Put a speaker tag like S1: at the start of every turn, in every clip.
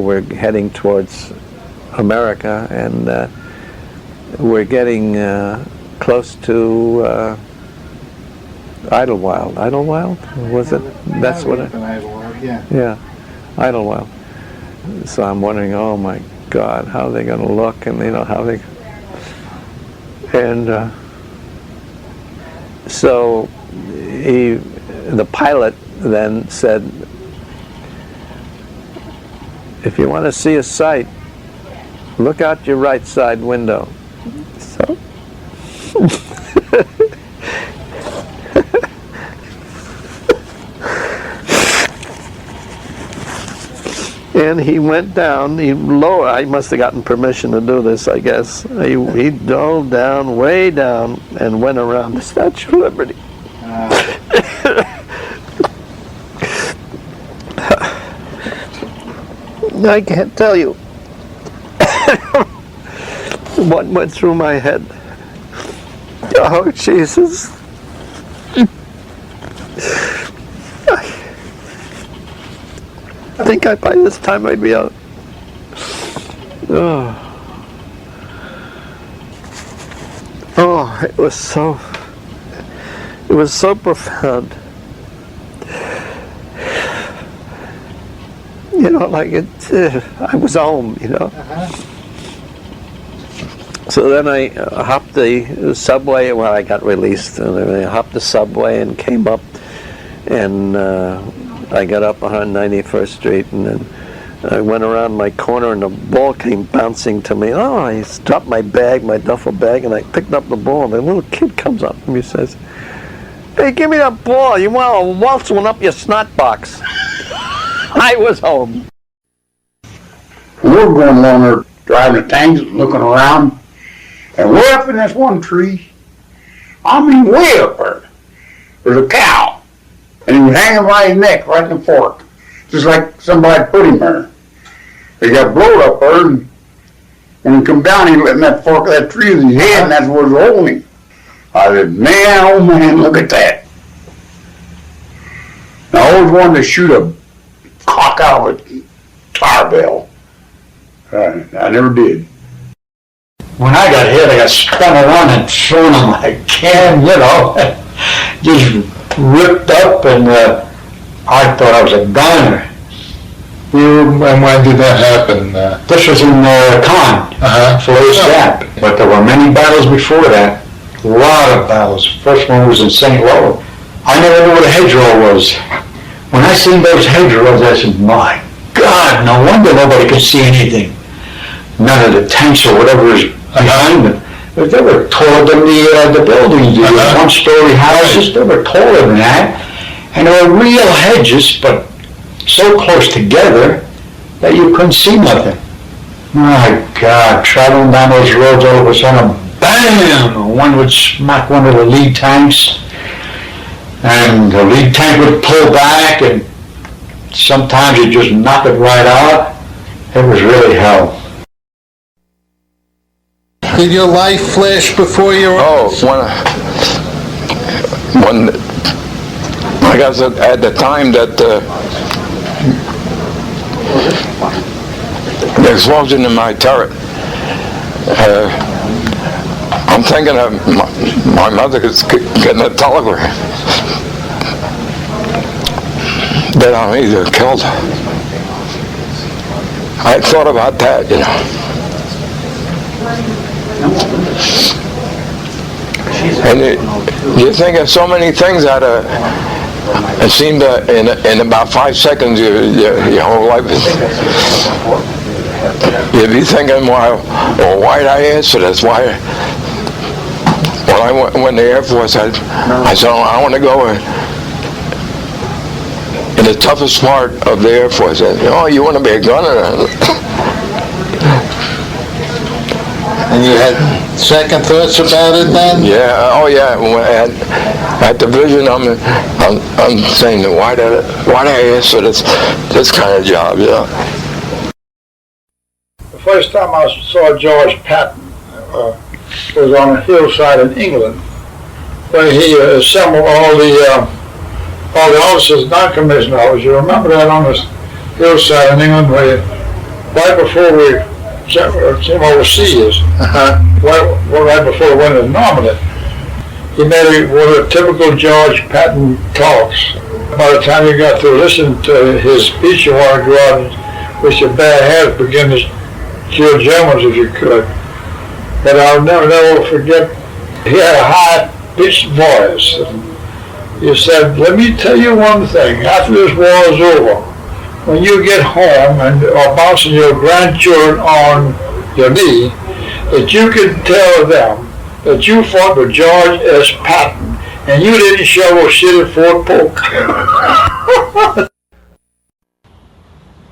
S1: we're heading towards America, and we're getting close to Idlewild. Idlewild? Was it? That's what it?
S2: Idlewild, yeah.
S1: Yeah, Idlewild. So I'm wondering, oh my God, how are they going to look, and how they. And so the pilot then said, if you want to see a sight, look out your right side window. So and he went down, I must have gotten permission to do this, I guess. He dove down, way down, and went around the Statue of Liberty. I can't tell you what went through my head. Oh, Jesus. I think by this time I'd be out. Oh, it was so profound. Like I was home, So then I hopped the subway. Well, I got released, and I hopped the subway and came up, and I got up on 91st Street, and then I went around my corner, and the ball came bouncing to me. Oh, I dropped my duffel bag, and I picked up the ball, and a little kid comes up to me and says, "Hey, give me that ball. You want to waltz one up your snot box." I was home.
S3: We were going along there, driving the tanks, looking around, and way up in this one tree, way up there, there's a cow, and he was hanging by his neck, right in the fork, just like somebody put him there. He got blowed up there, and when he come down, he let in that fork of that tree with his head, and that's what was holding him. I said, man, oh man, look at that. And I always wanted to shoot a cock out of a tar bell. I never did.
S4: When I got hit, I got spun around and thrown on my can, just ripped up, and I thought I was a goner.
S2: And when did that happen?
S4: This was in Florida Stat, but there were many battles before that. A lot of battles. First one was in St. Louis. I never knew what a hedgerow was. When I seen those hedgerows, I said, my God, no wonder nobody could see anything. None of the tanks or whatever was behind them. But they were taller than the buildings, the one-story houses. They were taller than that. And they were real hedges, but so close together that you couldn't see nothing. My God, traveling down those roads, all of a sudden, bam! One would smack one of the lead tanks, and the lead tank would pull back, and sometimes you'd just knock it right out. It was really hell.
S2: Did your life flash before your eyes?
S5: When I guess at the time that the explosion in my turret, I'm thinking of my mother getting a telegram that I'm either killed. I thought about that, And you think of so many things that it seemed in about 5 seconds your whole life is. You'd be thinking, well, why did I answer this? Why? When I went in the Air Force, I said, I want to go in the toughest part of the Air Force. I said, you want to be a gunner?
S2: And you had second thoughts about it then?
S5: Yeah. At the vision, I'm saying, why did I answer this kind of job?
S6: The first time I saw George Patton was on a hillside in England, where he assembled all the officers, non-commissioned officers. You remember that on this hillside in England, where right before we came overseas, right before we went to nominate, he made one of the typical George Patton talks. By the time you got to listen to his speech, you want to go out and with your bare hands begin to kill Germans if you could. But I'll never forget, he had a high-pitched voice. And he said, let me tell you one thing, after this war is over, when you get home and are bouncing your grandchildren on your knee, that you can tell them that you fought with George S. Patton and you didn't shovel shit at Fort Polk.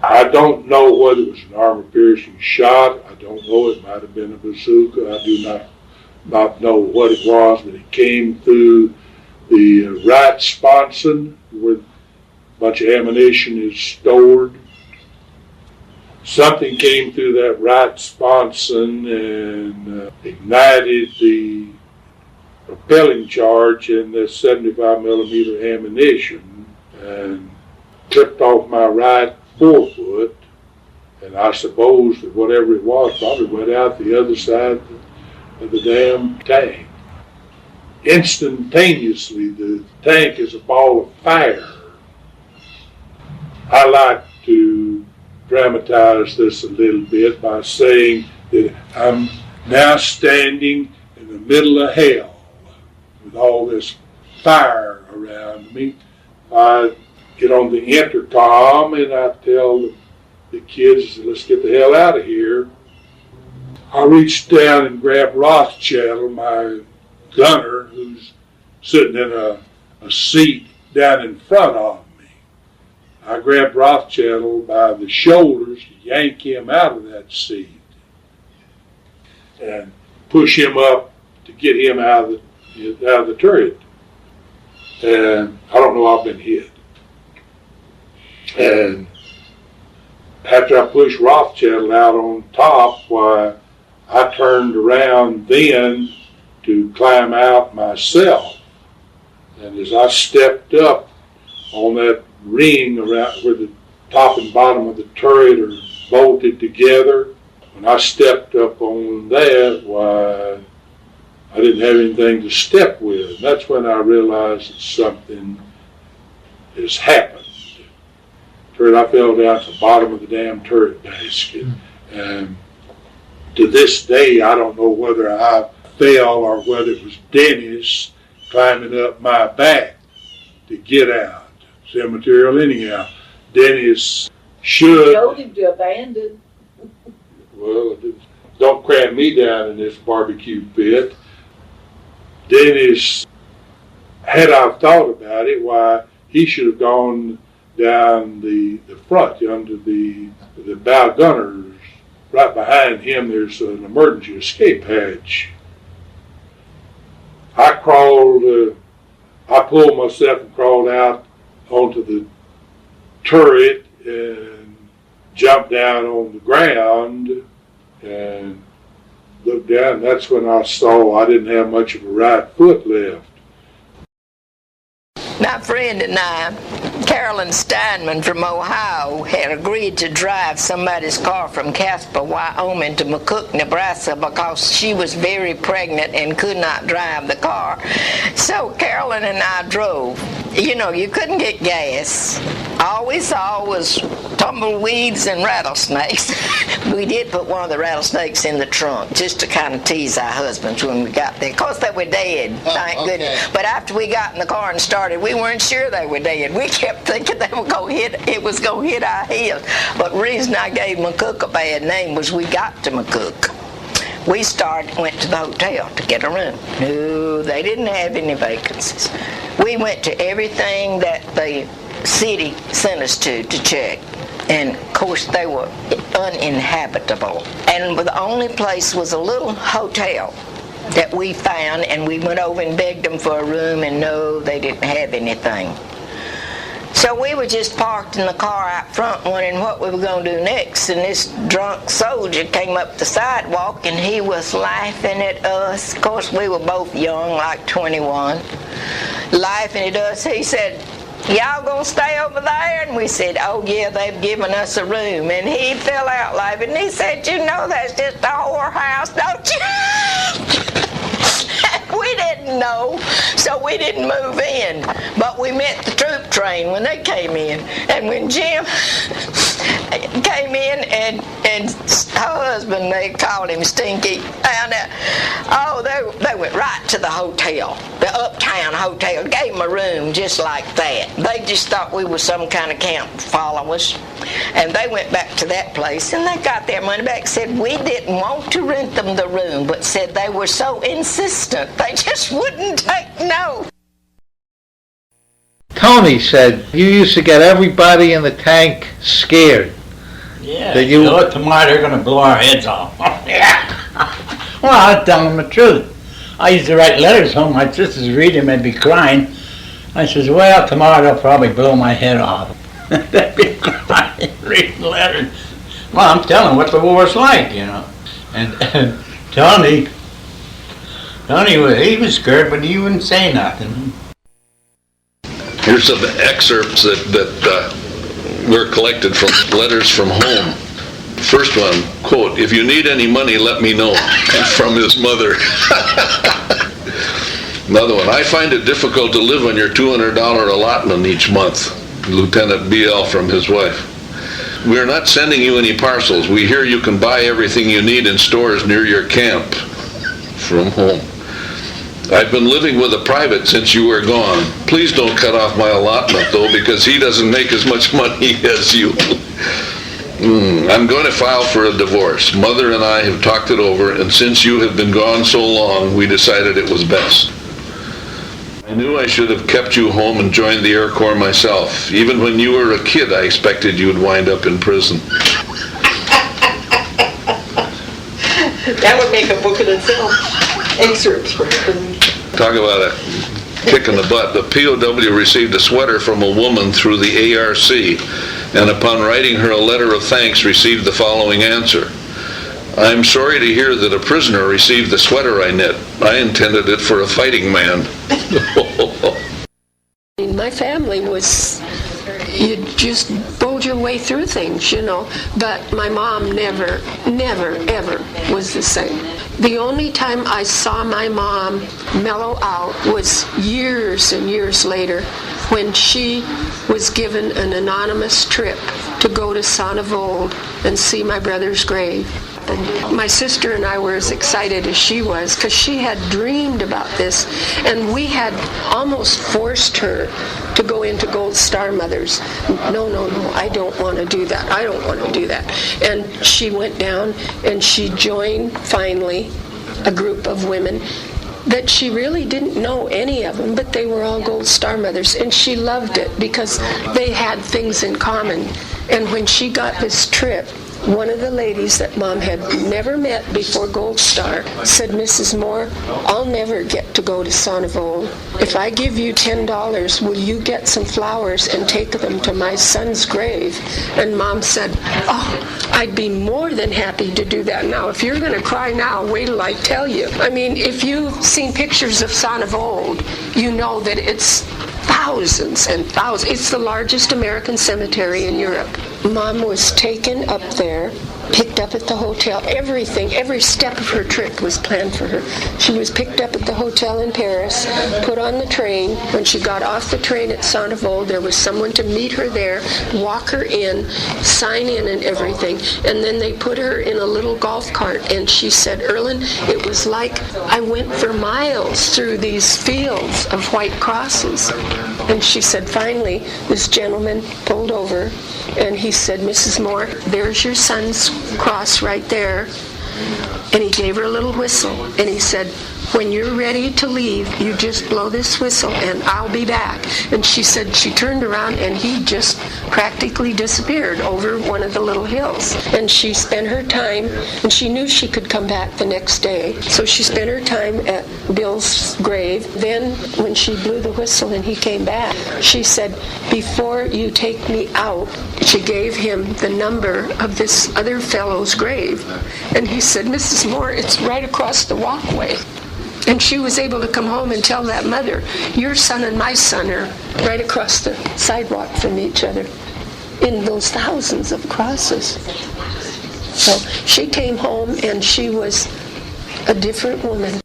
S7: I don't know whether it was an armor-piercing shot. I don't know. It might have been a bazooka. I do not know what it was, but it came through the right sponson where a bunch of ammunition is stored. Something came through that right sponson and ignited the propelling charge in the 75 millimeter ammunition and clipped off my right forefoot, and I suppose that whatever it was probably went out the other side of the damn tank. Instantaneously, the tank is a ball of fire. I like to dramatize this a little bit by saying that I'm now standing in the middle of hell with all this fire around me. I get on the intercom and I tell the kids, let's get the hell out of here. I reach down and grab Rothschild, my gunner, who's sitting in a seat down in front of me. I grabbed Rothschild by the shoulders to yank him out of that seat and push him up to get him out of the turret. And I don't know, I've been hit. And after I pushed Rothschild out on top, why, I turned around then to climb out myself. And as I stepped up on that ring around where the top and bottom of the turret are bolted together, when I stepped up on that, why, I didn't have anything to step with. And that's when I realized that something has happened. I fell down to the bottom of the damn turret basket. And to this day, I don't know whether I fell or whether it was Dennis climbing up my back to get out. Same material anyhow. Dennis should.
S8: Told him to abandon.
S7: Well, don't cram me down in this barbecue pit. Dennis, had I thought about it, why, he should have gone down the front, under the bow gunners. Right behind him, there's an emergency escape hatch. I pulled myself and crawled out onto the turret and jumped down on the ground and looked down. That's when I saw I didn't have much of a right foot left.
S8: My friend and I, Carolyn Steinman from Ohio, had agreed to drive somebody's car from Casper, Wyoming to McCook, Nebraska, because she was very pregnant and could not drive the car. So Carolyn and I drove. You know, you couldn't get gas. All we saw was tumbleweeds and rattlesnakes. We did put one of the rattlesnakes in the trunk just to kind of tease our husbands when we got there. Of course, they were dead, thank goodness. But after we got in the car and started, we weren't sure they were dead. We kept thinking it was going to hit our heads. But the reason I gave McCook a bad name was we got to McCook. We went to the hotel to get a room. No, they didn't have any vacancies. We went to everything that the city sent us to check. And of course they were uninhabitable. And the only place was a little hotel that we found, and we went over and begged them for a room, and no, they didn't have anything. So we were just parked in the car out front wondering what we were going to do next, and this drunk soldier came up the sidewalk and he was laughing at us. Of course, we were both young, like 21. Laughing at us. He said, y'all gonna stay over there? And we said, oh yeah, they've given us a room. And he fell out laughing. He said, you know that's just a whorehouse, don't you? We didn't know, so we didn't move in. But we met the troop train when they came in. And when Jim came in and her husband, they called him Stinky, and they went right to the hotel, the Uptown Hotel, gave him a room just like that. They just thought we were some kind of camp followers. And they went back to that place, and they got their money back, said we didn't want to rent them the room, but said they were so insistent, they just wouldn't take no.
S2: Tony said you used to get everybody in the tank scared.
S9: Yeah,
S2: That you-
S9: know, tomorrow they're going to blow our heads off. Well, I'll tell them the truth. I used to write letters home. My sisters read them and be crying. I says, well, tomorrow they'll probably blow my head off. They'd be crying, reading letters. Well, I'm telling what the war's like, you know. And Tony, he was scared, but he wouldn't say nothing.
S10: Here's some excerpts that were collected from letters from home. First one, quote, "If you need any money, let me know," from his mother. Another one, "I find it difficult to live on your $200 allotment each month." Lieutenant BL from his wife. "We're not sending you any parcels. We hear you can buy everything you need in stores near your camp." From home. "I've been living with a private since you were gone. Please don't cut off my allotment, though, because he doesn't make as much money as you. I'm going to file for a divorce. Mother and I have talked it over, and since you have been gone so long, we decided it was best. I knew I should have kept you home and joined the Air Corps myself. Even when you were a kid, I expected you'd wind up in prison."
S11: That would make a book in itself. Excerpts from it.
S10: Talk about a kick in the butt. The POW received a sweater from a woman through the ARC, and upon writing her a letter of thanks, received the following answer: "I'm sorry to hear that a prisoner received the sweater I knit. I intended it for a fighting man."
S11: My family was, you just bowled your way through things, you know, but my mom never, ever was the same. The only time I saw my mom mellow out was years and years later when she was given an anonymous trip to go to Sonneville and see my brother's grave. And my sister and I were as excited as she was because she had dreamed about this, and we had almost forced her to go into Gold Star Mothers. No, I don't want to do that. I don't want to do that. And she went down and she joined finally a group of women that she really didn't know any of them, but they were all Gold Star Mothers, and she loved it because they had things in common. And when she got this trip, one of the ladies that Mom had never met before Gold Star said, "Mrs. Moore, I'll never get to go to Sonneville. If I give you $10, will you get some flowers and take them to my son's grave?" And Mom said, "Oh, I'd be more than happy to do that. Now, if you're going to cry now, wait till I tell you." I mean, if you've seen pictures of Sonneville, you know that it's thousands and thousands. It's the largest American cemetery in Europe. Mom was taken up there, picked up at the hotel. Everything, every step of her trip was planned for her. She was picked up at the hotel in Paris, put on the train. When she got off the train at Sonneville, there was someone to meet her there, walk her in, sign in and everything. And then they put her in a little golf cart. And she said, "Erlen, it was like I went for miles through these fields of white crosses." And she said, finally, this gentleman pulled over and he said, "Mrs. Moore, there's your son's cross right there." And he gave her a little whistle and he said, "When you're ready to leave, you just blow this whistle and I'll be back." And she said she turned around and he just practically disappeared over one of the little hills. And she spent her time, and she knew she could come back the next day, so she spent her time at Bill's grave. Then when she blew the whistle and he came back, she said, "Before you take me out," she gave him the number of this other fellow's grave. And he said, "Mrs. Moore, it's right across the walkway." And she was able to come home and tell that mother, your son and my son are right across the sidewalk from each other in those thousands of crosses. So she came home and she was a different woman.